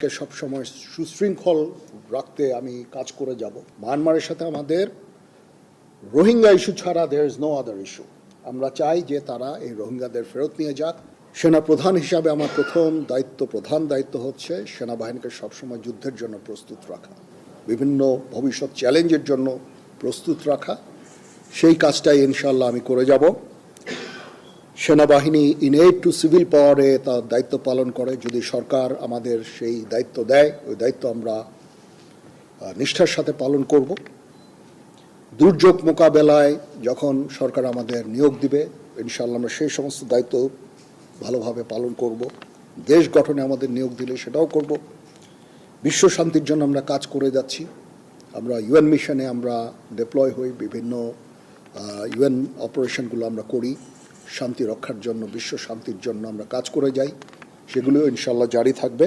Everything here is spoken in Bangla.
কে সবসময় সুশৃঙ্খল রাখতে আমি কাজ করে যাব। মায়ানমারের সাথে আমাদের রোহিঙ্গা ইস্যু ছাড়া there is no other issue. আমরা চাই যে তারা এই রোহিঙ্গাদের ফেরত নিয়ে যাক। সেনা প্রধান হিসাবে আমার প্রধান দায়িত্ব হচ্ছে সেনাবাহিনীকে সবসময় যুদ্ধের জন্য প্রস্তুত রাখা, বিভিন্ন ভবিষ্যৎ চ্যালেঞ্জের জন্য প্রস্তুত রাখা। সেই কাজটাই ইনশাআল্লাহ আমি করে যাব। সেনাবাহিনী ইনএড টু সিভিল পাওয়ারে তার দায়িত্ব পালন করে। যদি সরকার আমাদের সেই দায়িত্ব দেয়, ওই দায়িত্ব আমরা নিষ্ঠার সাথে পালন করব। দুর্যোগ মোকাবেলায় যখন সরকার আমাদের নিয়োগ দিবে, ইনশাআল্লাহ আমরা সেই সমস্ত দায়িত্ব ভালোভাবে পালন করব। দেশ গঠনে আমাদের নিয়োগ দিলে সেটাও করব। বিশ্ব শান্তির জন্য আমরা কাজ করে যাচ্ছি। আমরা ইউএন মিশনে আমরা ডিপ্লয় হই, বিভিন্ন ইউএন অপারেশনগুলো আমরা করি। শান্তি রক্ষার জন্য, বিশ্ব শান্তির জন্য আমরা কাজ করে যাই। সেগুলিও ইনশাআল্লাহ জারি থাকবে।